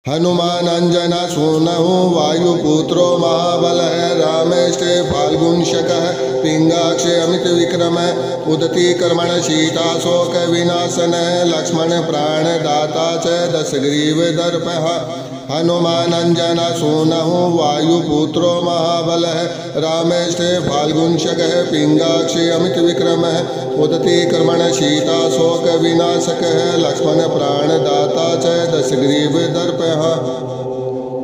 हनुमानंजना सूनहु वायुपुत्रो महाबलः रामेष्टे फाल्गुंशकः पिंगाक्षे अमित विक्रमः उदती कर्मण शीताशोक विनाशनः लक्ष्मण प्राणदाता च दशग्रीव दर्पः हनुमानंजना सूनहु वायुपुत्रो महाबलः रामेष्टे फाल्गुंशकः पिंगाक्षे अमित विक्रमः उदती कर्मण शीताशोक विनाशकः लक्ष्मण प्राणदाता च दशग्रीव दर्पः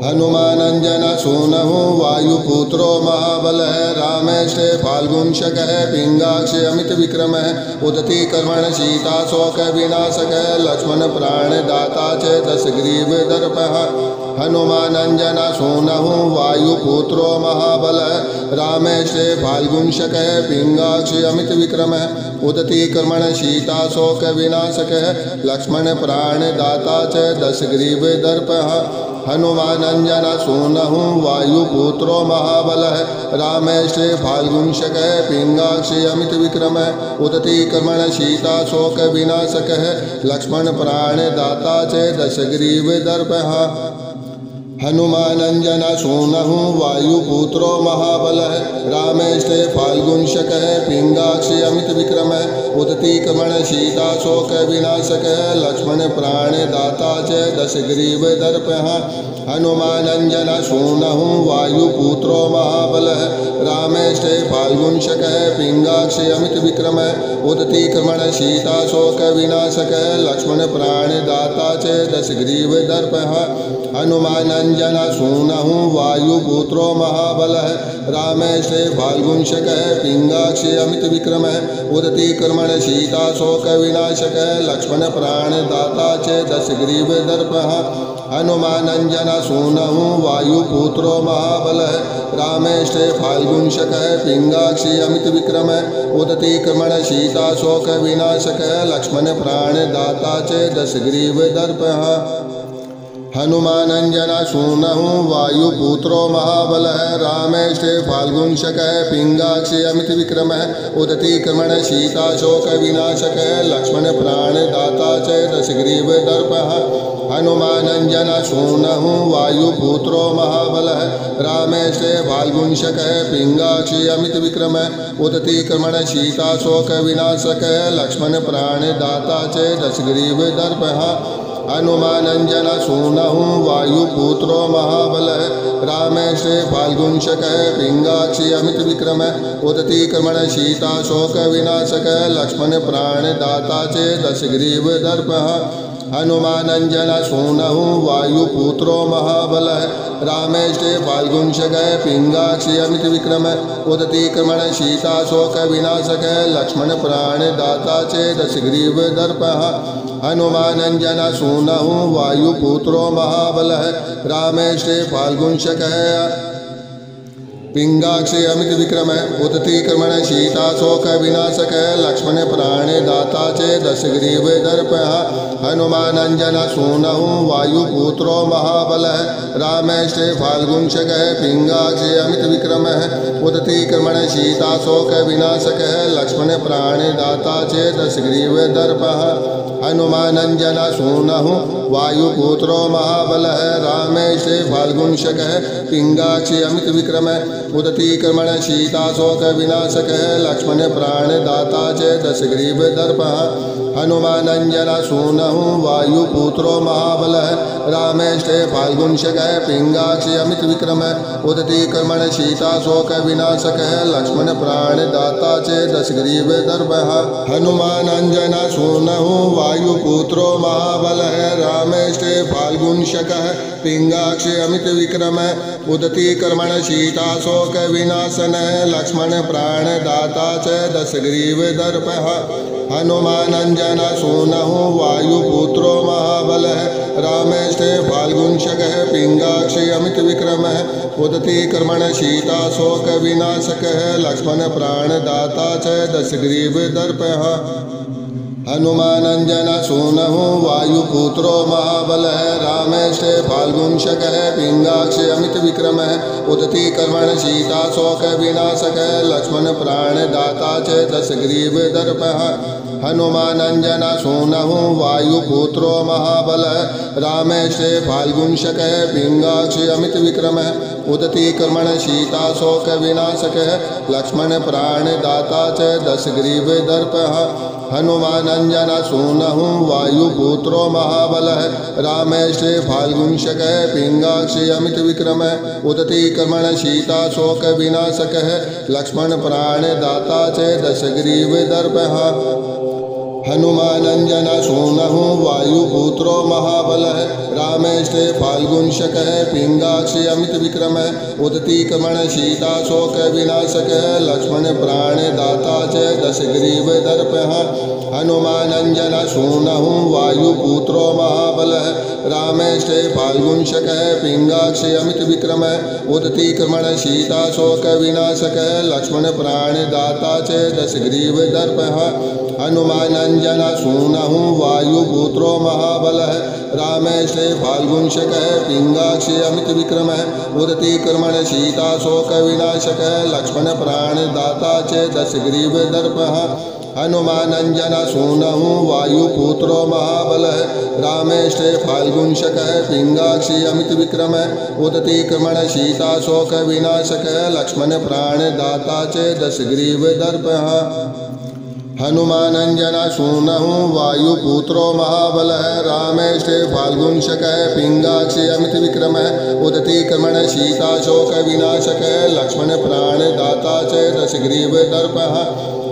हनुमानंजना सूनहु वायुपुत्रो महाबलः रामेष्टे फाल्गुंशकः पिंगाक्षे अमित विक्रमः उदती कर्मण शीताशोक विनाशकः लक्ष्मण प्राणदाता च दशग्रीव दर्पः हनुमानंजना सूनहु वायुपुत्रो महाबलः रामेष्टे फाल्गुंशकः पिंगाक्षे अमित विक्रमः उदती कर्मण शीताशोक विनाशकः लक्ष्मण प्राणदाता च दशग्रीव दर्पः हनुमानंजना सूनहु वायुपुत्रो महाबलः रामेष्टे फाल्गुंशकः पिंगाक्षे अमित विक्रमः उदती कर्मण शीताशोक विनाशकः लक्ष्मण प्राणदाता च दशग्रीव दर्पः हनुमानंजना सूनहु वायुपुत्रो महाबलः रामेष्टे फाल्गुंशकः पिंगाक्षे अमित विक्रमः उदती कर्मण शीताशोक विनाशकः लक्ष्मण प्राणदाता च दशग्रीव दर्पः हनुमानंजना सूनहु वायुपुत्रो महाबलः रामेष्टे फाल्गुंशकः पिंगाक्षे अमित विक्रमः उदती कर्मण शीताशोक विनाशकः लक्ष्मण प्राणदाता च दशग्रीव दर्पः हनुमानंजना सूनहु वायुपुत्रो महाबलः रामेष्टे फाल्गुंशकः पिंगाक्षे अमित विक्रमः उदती कर्मण शीताशोक विनाशकः लक्ष्मण प्राणदाता च दशग्रीव दर्पः हनुमानंजना सूनहु वायुपुत्रो महाबलः रामेष्टे फाल्गुंशकः पिंगाक्षे अमित विक्रमः उदती कर्मण शीताशोक विनाशकः लक्ष्मण प्राणदाता च दशग्रीव दर्पः हनुमानंजना सूनहु वायुपुत्रो महाबलः रामेष्टे फाल्गुंशकः पिंगाक्षे अमित विक्रमः उदती कर्मण शीताशोक विनाशकः लक्ष्मण प्राणदाता च दशग्रीव दर्पः हनुमानंजना सूनहु वायुपुत्रो महाबलः रामेष्टे फाल्गुंशकः पिंगाक्षे अमित विक्रमः उदती कर्मण शीताशोक विनाशकः लक्ष्मण प्राणदाता च दशग्रीव दर्पः हनुमानंजना सूनहु वायुपुत्रो महाबलः रामेष्टे फाल्गुंशकः पिंगाक्षे अमित विक्रमः उदती कर्मण शीताशोक विनाशकः लक्ष्मण प्राणदाता च दशग्रीव दर्पः हनुमानंजना सूनहु वायुपुत्रो महाबलः रामेष्टे फाल्गुंशकः पिंगाक्षे अमित विक्रमः उदती कर्मण शीताशोक विनाशकः लक्ष्मण प्राणदाता च दशग्रीव दर्पः हनुमानंजना सूनहु वायुपुत्रो महाबलः रामेष्टे फाल्गुंशकः पिंगाक्षे अमित विक्रमः उदती कर्मण शीताशोक विनाशकः लक्ष्मण प्राणदाता च दशग्रीव दर्पः हनुमानंजना सूनहु वायुपुत्रो महाबलः रामेष्टे फाल्गुंशकः पिंगाक्षे अमित विक्रमः उदती कर्मण शीताशोक विनाशकः लक्ष्मण प्राणदाता च दशग्रीव दर्पः हनुमानंजना सूनहु वायुपुत्रो महाबलः रामेष्टे फाल्गुंशकः पिंगाक्षे अमित विक्रमः उदती कर्मण शीताशोक विनाशकः लक्ष्मण प्राणदाता च दशग्रीव दर्पः हनुमानंजना सूनहु वायुपुत्रो महाबलः रामेष्टे फाल्गुंशकः पिंगाक्षे अमित विक्रमः उदती कर्मण शीताशोक विनाशकः लक्ष्मण प्राणदाता च दशग्रीव दर्पः हनुमानंजना सूनहु वायुपुत्रो महाबलः रामेष्टे फाल्गुंशकः पिंगाक्षे अमित विक्रमः उदती कर्मण शीताशोक विनाशनः लक्ष्मण प्राणदाता च दशग्रीव दर्पः हनुमानंजना सूनहु वायुपुत्रो महाबलः रामेष्टे फाल्गुंशकः पिंगाक्षे अमित विक्रमः उदती कर्मण शीताशोक विनाशकः लक्ष्मण प्राणदाता च दशग्रीव दर्पः हनुमानंजना सूनहु वायुपुत्रो महाबलः रामेष्टे फाल्गुंशकः पिंगाक्षे अमित विक्रमः उदती कर्मण शीताशोक विनाशकः लक्ष्मण प्राणदाता च दशग्रीव दर्पः हनुमानञ्जनसूनुः वायुपुत्रो महाबलः रामेशे फाल्गुंशकः पिङ्गाक्षी अमितविक्रमः उदती कर्मणशीताशोकविनाशकः लक्ष्मणप्राणदाता च दशग्रीवदर्पः हनुमानञ्जनसूनुः वायुपुत्रो महाबलः रामेशे फाल्गुंशकः पिङ्गाक्षी अमितविक्रमः उदती कर्मणशीताशोकविनाशकः लक्ष्मणप्राणदाता च दशग्रीवदर्पः हनुमानञ्जनसूनुः वायुपुत्रो महाबलः रामेशे फाल्गुंशकः पिङ्गाक्षी अमितविक्रमः उदती कर्मणशीताशोकविनाशकः लक्ष्मणप्राणदाता च दशग्रीवदर्पः हनुमानञ्जनसूनुः वायुपुत्रो महाबलः रामेशे फाल्गुंशकः पिङ्गाक्षी अमितविक्रमः उदती कर्मणशीताशोकविनाशकः लक्ष्मणप्राणदाता च दशग्रीवदर्पः हनुमानञ्जनसूनुः वायुपुत्रो महाबलः रामेशे फाल्गुंशकः पिङ्गाक्षी अमितविक्रमः उदती कर्मणशीताशोकविनाशकः लक्ष्मणप्राणदाता च दशग्रीवदर्पः हनुमानञ्जनसूनुः वायुपुत्रो महाबलः रामेशे फाल्गुंशकः पिङ्गाक्षी अमितविक्रमः उदती कर्मणशीताशोकविनाशकः लक्ष्मणप्राणदाता च दशग्रीवदर्पः हनुमानञ्जनसूनुः वायुपुत्रो महाबलः रामेशे फाल्गुंशकः पिङ्गाक्षी अमितविक्रमः उदती कर्मणशीताशोकविनाशकः लक्ष्मणप्राणदाता च दशग्रीवदर्पः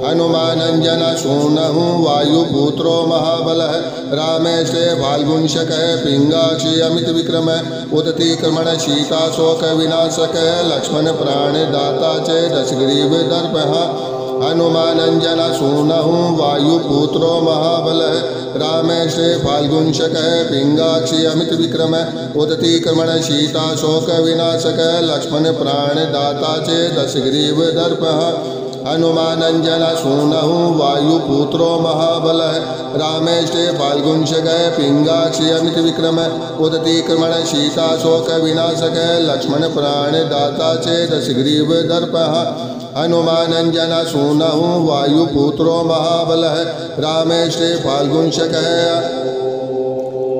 हनुमानञ्जनसूनुः वायुपुत्रो महाबलः रामेशे फाल्गुंशकः पिङ्गाक्षी अमितविक्रमः उदती कर्मणशीताशोकविनाशकः लक्ष्मणप्राणदाता च दशग्रीवदर्पः हनुमानञ्जनसूनुः वायुपुत्रो महाबलः रामेशे फाल्गुंशकः पिङ्गाक्षी अमितविक्रमः उदती कर्मणशीताशोकविनाशकः लक्ष्मणप्राणदाता च दशग्रीवदर्पः हनुमानञ्जनसूनुः वायुपुत्रो महाबलः रामेशे फाल्गुंशकः पिङ्गाक्षी अमितविक्रमः उदती कर्मणशीताशोकविनाशकः लक्ष्मणप्राणदाता च दशग्रीवदर्पः हनुमानञ्जनसूनुः वायुपुत्रो महाबलः रामेशे फाल्गुंशकः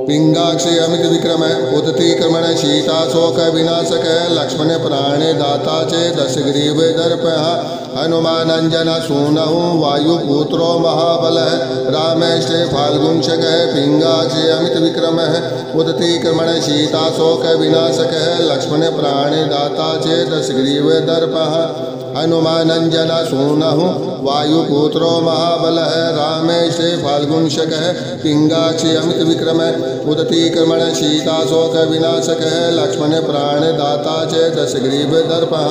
पिङ्गाक्षी अमितविक्रमः उदती कर्मणशीताशोकविनाशकः लक्ष्मणप्राणदाता च दशग्रीवदर्पः हनुमानञ्जनसूनुः वायुपुत्रो महाबलः रामेशे फाल्गुंशकः पिङ्गाक्षी अमितविक्रमः उदती कर्मणशीताशोकविनाशकः लक्ष्मणप्राणदाता च दशग्रीवदर्पः हनुमानञ्जनसूनुः वायुपुत्रो महाबलः रामेशे फाल्गुंशकः पिङ्गाक्षी अमितविक्रमः उदती कर्मणशीताशोकविनाशकः लक्ष्मणप्राणदाता च दशग्रीवदर्पः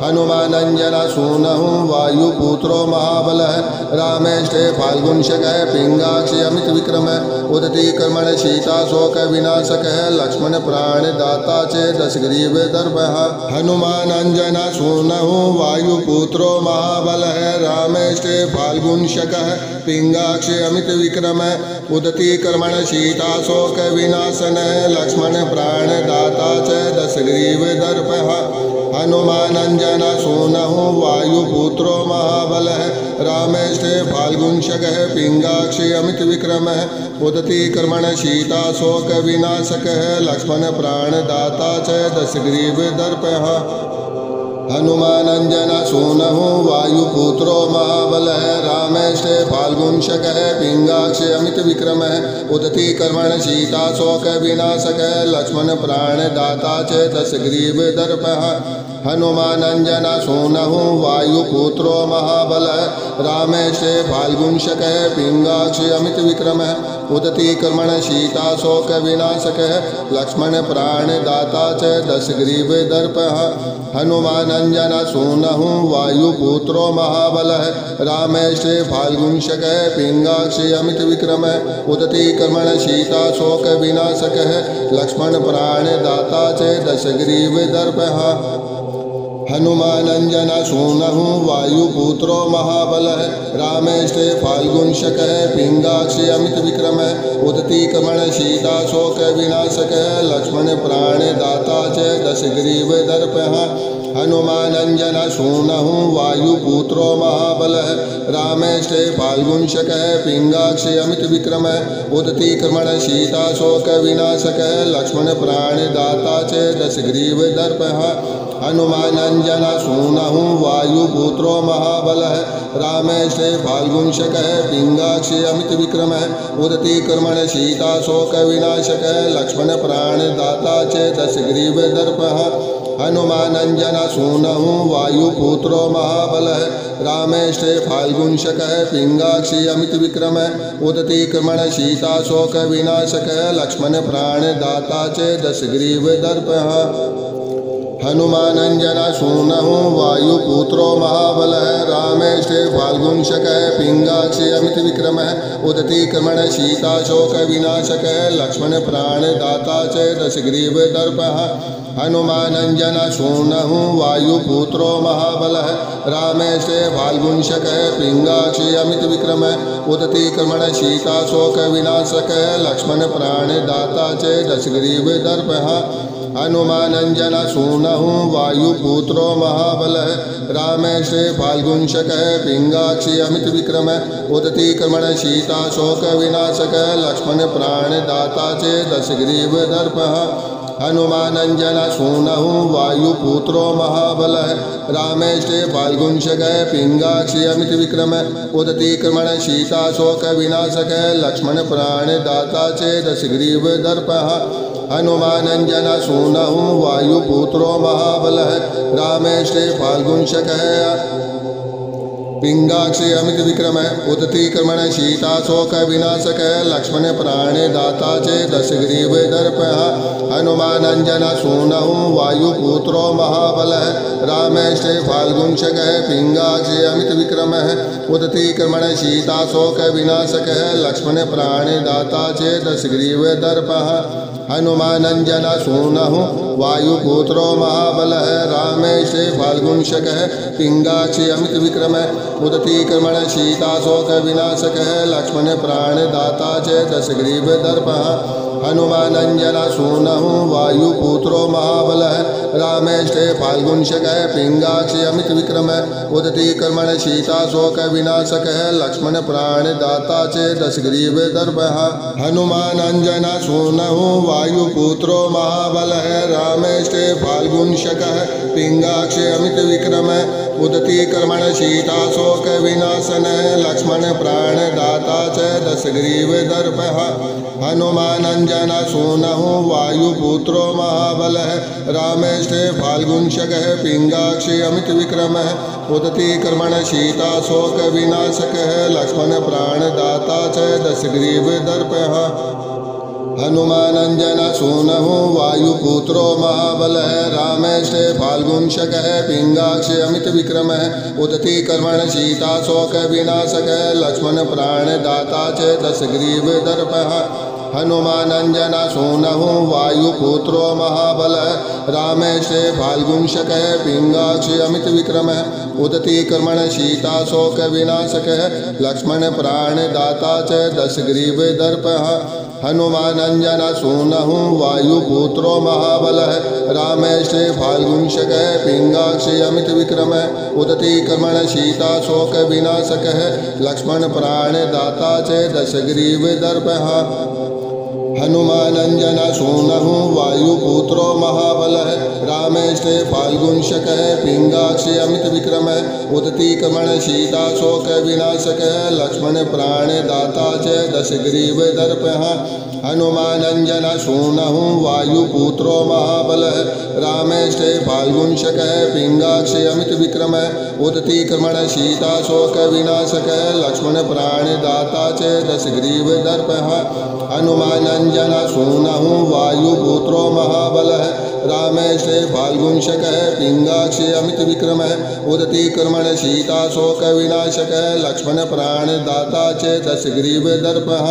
हनुमानञ्जनसूनुः वायुपुत्रो महाबलः रामेशे फाल्गुंशकः पिङ्गाक्षी अमितविक्रमः उदती कर्मणशीताशोकविनाशकः लक्ष्मणप्राणदाता च दशग्रीवदर्पः हनुमानञ्जनसूनुः वायुपुत्रो महाबलः रामेशे फाल्गुंशकः पिङ्गाक्षी अमितविक्रमः उदती कर्मणशीताशोकविनाशनः लक्ष्मणप्राणदाता च दशग्रीवदर्पः हनुमानञ्जनसूनुः वायुपुत्रो महाबलः रामेशे फाल्गुंशकः पिङ्गाक्षी अमितविक्रमः उदती कर्मणशीताशोकविनाशकः लक्ष्मणप्राणदाता च दशग्रीवदर्पः हनुमानञ्जनसूनुः वायुपुत्रो महाबलः रामेशे फाल्गुंशकः पिङ्गाक्षी अमितविक्रमः उदती कर्मणशीताशोकविनाशकः लक्ष्मणप्राणदाता च दशग्रीवदर्पः हनुमानञ्जनसूनुः वायुपुत्रो महाबलः रामेशे फाल्गुंशकः पिङ्गाक्षी अमितविक्रमः उदती कर्मणशीताशोकविनाशकः लक्ष्मणप्राणदाता च दशग्रीवदर्पः हनुमानञ्जनसूनुः वायुपुत्रो महाबलः रामेशे फाल्गुंशकः पिङ्गाक्षी अमितविक्रमः उदती कर्मणशीताशोकविनाशकः लक्ष्मणप्राणदाता च दशग्रीवदर्पः हनुमानंजन सूनहु वायुपुत्रो महाबलः रामेष्टे फाल्गुंशकः पिंगाक्षी अमित विक्रमः उदती कमण सीता शोक विनाशकः लक्ष्मण प्राणदाता च दशग्रीव दर्पः हनुमानंजन सूनहु वायुपुत्रो महाबलः रामेष्टे फाल्गुंशकः पिंगाक्षी अमित विक्रमः उदती कमण सीता शोक विनाशकः लक्ष्मण प्राणदाता च दशग्रीव दर्पः हनुमानंजन सूनहु वायुपुत्रो महाबलः रामेष्टे फाल्गुंशकः पिंगाक्षी अमित विक्रमः उदती कर्मण सीता शोक विनाशकः लक्ष्मण प्राणदाता च दशग्रीव दर्पः हनुमानंजन सूनहु वायुपुत्रो महाबलः रामेष्टे फाल्गुंशकः पिंगाक्षी अमित विक्रमः उदती कर्मण सीता शोक विनाशकः लक्ष्मण प्राणदाता च दशग्रीव दर्पः हनुमानंजन सूनहु वायुपुत्रो महाबलः रामेष्टे फाल्गुंशकः पिंगाक्षी अमित विक्रमः उदती कर्मण सीता शोक विनाशकः लक्ष्मण प्राणदाता च दशग्रीव दर्पः हनुमानंजन सूनहु वायुपुत्रो महाबलः रामेष्टे फाल्गुंशकः पिंगाक्षी अमित विक्रमः उदती कर्मण सीता शोक विनाशकः लक्ष्मण प्राणदाता च दशग्रीव दर्पः हनुमानंजन सूनहु वायुपुत्रो महाबलः रामेष्टे फाल्गुंशकः पिंगाक्षी अमित विक्रमः उदती कर्मण सीता शोक विनाशकः लक्ष्मण प्राणदाता च दशग्रीव दर्पः हनुमानंजन सूनहु वायुपुत्रो महाबलः रामेष्टे फाल्गुंशकः पिंगाक्षी अमित विक्रमः उदती कर्मण सीता शोक विनाशकः लक्ष्मण प्राणदाता च दशग्रीव दर्पः हनुमानंजन सूनहु वायुपुत्रो महाबलः रामेष्टे फाल्गुंशकः पिंगाक्षी अमित विक्रमः उदती कर्मण सीता शोक विनाशकः लक्ष्मण प्राणदाता च दशग्रीव दर्पः हनुमानंजन सूनहु वायुपुत्रो महाबलः रामेष्टे फाल्गुंशकः पिंगाक्षी अमित विक्रमः उदती कर्मण सीता शोक विनाशकः लक्ष्मण प्राणदाता च दशग्रीव दर्पः हनुमानंजन सूनहु वायुपुत्रो महाबलः रामेष्टे फाल्गुंशकः पिंगाक्षी अमित विक्रमः उदती कर्मण सीता शोक विनाशकः लक्ष्मण प्राणदाता च दशग्रीव दर्पः हनुमानंजन सूनहु वायुपुत्रो महाबलः रामेष्टे फाल्गुंशकः पिंगाक्षी अमित विक्रमः उदती कर्मण सीता शोक विनाशकः लक्ष्मण प्राणदाता च दशग्रीव दर्पः हनुमानंजन सूनहु वायुपुत्रो महाबलः रामेष्टे फाल्गुंशकः पिंगाक्षी अमित विक्रमः उदती कर्मण सीता शोक विनाशनः लक्ष्मण प्राणदाता च दशग्रीव दर्पः हनुमानंजन सूनहु वायुपुत्रो महाबलः रामेष्टे फाल्गुंशकः पिंगाक्षी अमित विक्रमः उदती कर्मण सीता शोक विनाशकः लक्ष्मण प्राणदाता च दशग्रीव दर्पः हनुमानंजन सूनहु वायुपुत्रो महाबलः रामेष्टे फाल्गुंशकः पिंगाक्षी अमित विक्रमः उदती कर्मण सीता शोक विनाशकः लक्ष्मण प्राणदाता च दशग्रीव दर्पः हनुमानंजन सूनहु वायुपुत्रो महाबलः रामेष्टे फाल्गुंशकः पिंगाक्षी अमित विक्रमः उदती कर्मण सीता शोक विनाशकः लक्ष्मण प्राणदाता च दशग्रीव दर्पः हनुमानंजन सूनहु वायुपुत्रो महाबलः रामेष्टे फाल्गुंशकः पिंगाक्षी अमित विक्रमः उदती कर्मण सीता शोक विनाशकः लक्ष्मण प्राणदाता च दशग्रीव दर्पः हनुमानंजन सूनहु वायुपुत्रो महाबलः रामेष्टे फाल्गुंशकः पिंगाक्षी अमित विक्रमः उदती कर्मण सीता शोक विनाशकः लक्ष्मण प्राणदाता च दशग्रीव दर्पः हनुमानंजन सूनहु वायुपुत्रो महाबलः रामेष्टे फाल्गुंशकः पिंगाक्षी अमित विक्रमः उदती कर्मण सीता शोक विनाशकः लक्ष्मण प्राणदाता च दशग्रीव दर्पः हनुमानंजन सूनहु वायुपुत्रो महाबलः रामेष्टे फाल्गुंशकः पिंगाक्षी अमित विक्रमः उदती कर्मण सीता शोक विनाशकः लक्ष्मण प्राणदाता च दशग्रीव दर्पः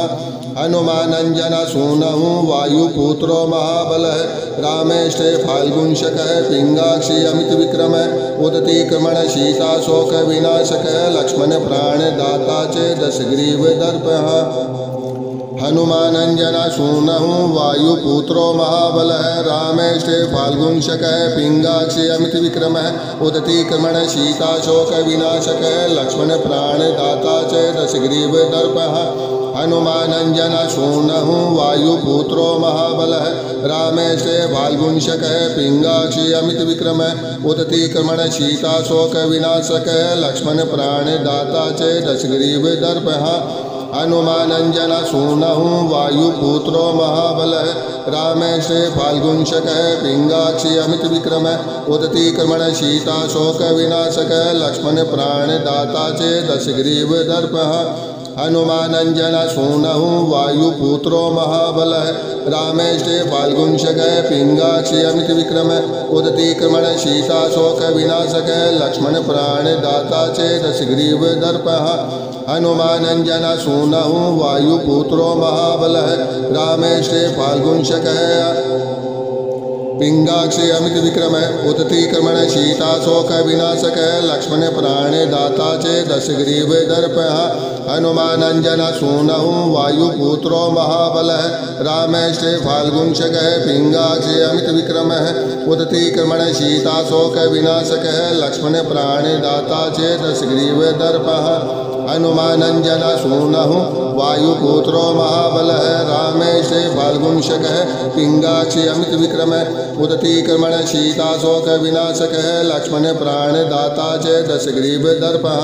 हनुमानंजन सूनहु वायुपुत्रो महाबलः रामेष्टे फाल्गुंशकः पिंगाक्षी अमित विक्रमः उदती क्रमण सीताशोक विनाशकः लक्ष्मण प्राणदाता च दशग्रीव दर्पः हनुमानंजन सूनहु वायुपुत्रो महाबलः रामेष्टे फाल्गुंशकः पिंगाक्षी अमित विक्रमः उदती क्रमण सीताशोक विनाशकः लक्ष्मण प्राणदाता च दशग्रीव दर्पः हनुमानंजन सूनहु वायुपुत्रो महाबलः रामेष्टे फाल्गुंशकः पिंगाक्षी अमित विक्रमः उदती क्रमण सीताशोक विनाशकः लक्ष्मण प्राणदाता च दशग्रीव दर्पः हनुमानंजन सूनहु वायुपुत्रो महाबलः रामेष्टे फाल्गुंशकः पिंगाक्षी अमित विक्रमः उदती क्रमण सीताशोक विनाशकः लक्ष्मण प्राणदाता च दशग्रीव दर्पः हनुमानंजन सूनहु वायुपुत्रो महाबलः रामेष्टे फाल्गुंशकः पिंगाक्षी अमित विक्रमः उदती क्रमण सीताशोक विनाशकः लक्ष्मण प्राणदाता च दशग्रीव दर्पः हनुमानंजन सूनहु वायुपुत्रो महाबलः रामेष्टे फाल्गुंशकः पिंगाक्षी अमित विक्रमः उदती क्रमण सीताशोक विनाशकः लक्ष्मण प्राणदाता च दशग्रीव दर्पः हनुमानंजन सूनहु वायुपुत्रो महाबलः रामेष्टे फाल्गुंशकः पिंगाक्षी अमित विक्रमः उदती क्रमण सीताशोक विनाशकः लक्ष्मण प्राणदाता च दशग्रीव दर्पः हनुमानंजन सूनहु वायुपुत्रो महाबलः रामेष्टे फाल्गुंशकः पिंगाक्षी अमित विक्रमः उदती क्रमण सीताशोक विनाशकः लक्ष्मण प्राणदाता च दशग्रीव दर्पः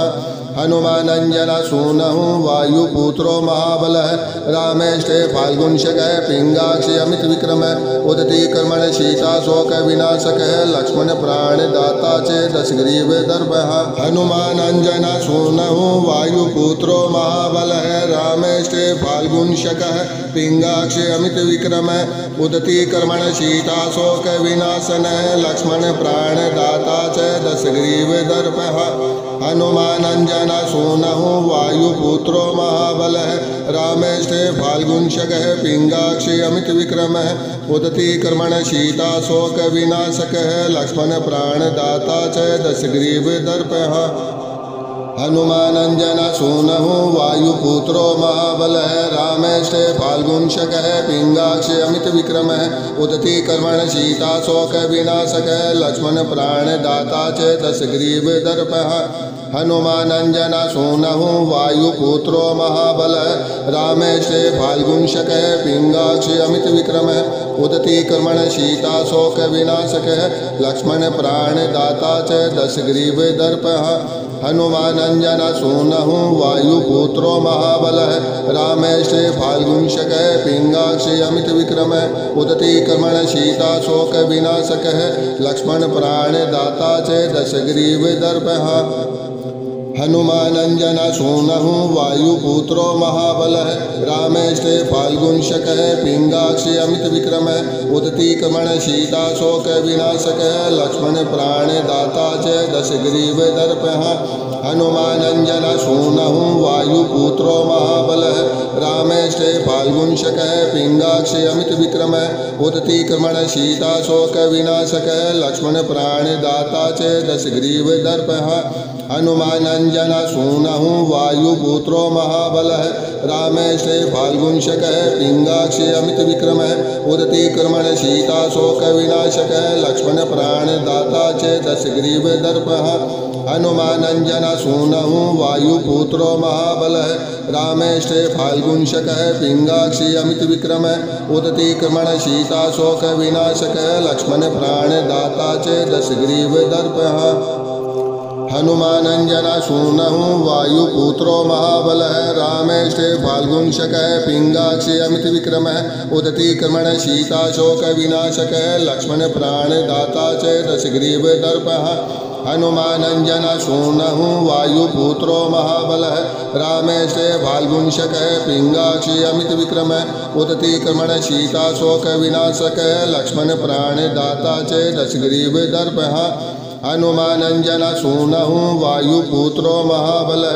हनुमानंजन सूनहु वायुपुत्रो महाबलः रामेष्टे फाल्गुंशकः पिंगाक्षी अमित विक्रमः उदती क्रमण सीताशोक विनाशकः लक्ष्मण प्राणदाता च दशग्रीव दर्पः हनुमानंजन सूनहु वायुपुत्रो महाबलः रामेष्टे फाल्गुंशकः पिंगाक्षी अमित विक्रमः उदती क्रमण सीताशोक विनाशनः लक्ष्मण प्राणदाता च दशग्रीव दर्पः हनुमानंजन सूनहु वायुपुत्रो महाबलः रामेष्टे फाल्गुंशकः पिंगाक्षी अमित विक्रमः उदती क्रमण सीताशोक विनाशकः लक्ष्मण प्राणदाता च दशग्रीव दर्पः हनुमानंजन सूनहु वायुपुत्रो महाबलः रामेष्टे फाल्गुंशकः पिंगाक्षी अमित विक्रमः उदती क्रमण सीताशोक विनाशकः लक्ष्मण प्राणदाता च दशग्रीव दर्पः हनुमानंजन सूनहु वायुपुत्रो महाबलः रामेष्टे फाल्गुंशकः पिंगाक्षी अमित विक्रमः उदती क्रमण सीताशोक विनाशकः लक्ष्मण प्राणदाता च दशग्रीव दर्पः हनुमानंजन सूनहु वायुपुत्रो महाबलः रामेष्टे फाल्गुंशकः पिंगाक्षी अमित विक्रमः उदती क्रमण सीताशोक विनाशकः लक्ष्मण प्राणदाता च दशग्रीव दर्पः हनुमानंजन सूनहु वायुपुत्रो महाबलः रामेष्टे फाल्गुंशकः पिंगाक्षी अमित विक्रमः उदती क्रमण सीताशोक विनाशकः लक्ष्मण प्राणदाता च दशग्रीव दर्पः हनुमानंजन सूनहु वायुपुत्रो महाबलः रामेष्टे फाल्गुंशकः पिंगाक्षी अमित विक्रमः उदती क्रमण सीताशोक विनाशकः लक्ष्मण प्राणदाता च दशग्रीव दर्पः हनुमानंजन सूनहु वायुपुत्रो महाबलः रामेष्टे फाल्गुंशकः पिंगाक्षी अमित विक्रमः उदती क्रमण सीताशोक विनाशकः लक्ष्मण प्राणदाता च दशग्रीव दर्पः हनुमानंजन सूनहु वायुपुत्रो महाबलः रामेष्टे फाल्गुंशकः पिंगाक्षी अमित विक्रमः उदती क्रमण सीताशोक विनाशकः लक्ष्मण प्राणदाता च दशग्रीव दर्पः हनुमानंजन सूनहु वायुपुत्रो महाबलः रामेष्टे फाल्गुंशकः पिंगाक्षी अमित विक्रमः उदती क्रमण सीताशोक विनाशकः लक्ष्मण प्राणदाता च दशग्रीव दर्पः हनुमानंजन सूनहु वायुपुत्रो महाबलः रामेष्टे फाल्गुंशकः पिंगाक्षी अमित विक्रमः उदती क्रमण सीताशोक विनाशकः लक्ष्मण प्राणदाता च दशग्रीव दर्पः हनुमानञ्जनसूनुः वायुपुत्रो महाबलः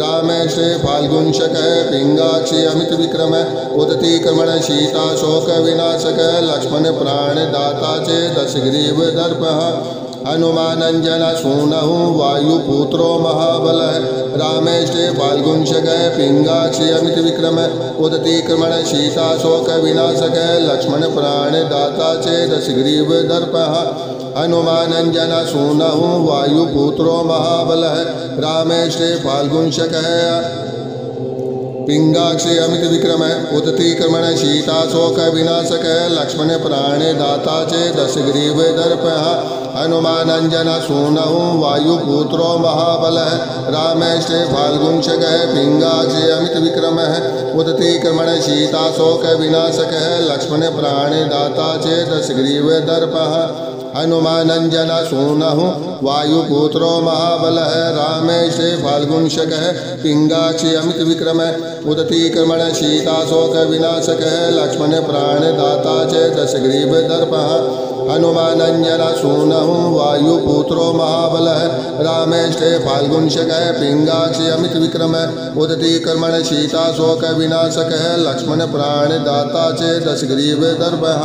रामेशे फाल्गुंशकः पिङ्गाक्षी अमितविक्रमः उदतीक्रमणशीताशोकविनाशकः लक्ष्मणप्राणदाता च दशग्रीवदर्पः हनुमानञ्जनसूनुः वायुपुत्रो महाबलः रामेशे फाल्गुंशकः पिङ्गाक्षी अमितविक्रमः उदतीक्रमणशीताशोकविनाशकः लक्ष्मणप्राणदाता च दशग्रीवदर्पः हनुमानञ्जनसूनुः वायुपुत्रो महाबलः रामेशे फाल्गुंशकः पिङ्गाक्षी अमितविक्रमः उदतीक्रमणशीताशोकविनाशकः लक्ष्मणप्राणदाता च दशग्रीवदर्पः हनुमानञ्जनसूनुः वायुपुत्रो महाबलः रामेशे फाल्गुंशकः पिङ्गाक्षी अमितविक्रमः उदतीक्रमणशीताशोकविनाशकः लक्ष्मणप्राणदाता च दशग्रीवदर्पः हनुमानञ्जनसूनुः वायुपुत्रो महाबलः रामेशे फाल्गुंशकः पिङ्गाक्षी अमितविक्रमः उदतीक्रमणशीताशोकविनाशकः लक्ष्मणप्राणदाता च दशग्रीवदर्पः हनुमानञ्जनसूनुः वायुपुत्रो महाबलः रामेशे फाल्गुंशकः पिङ्गाक्षी अमितविक्रमः उदतीक्रमणशीताशोकविनाशकः लक्ष्मणप्राणदाता च दशग्रीवदर्पः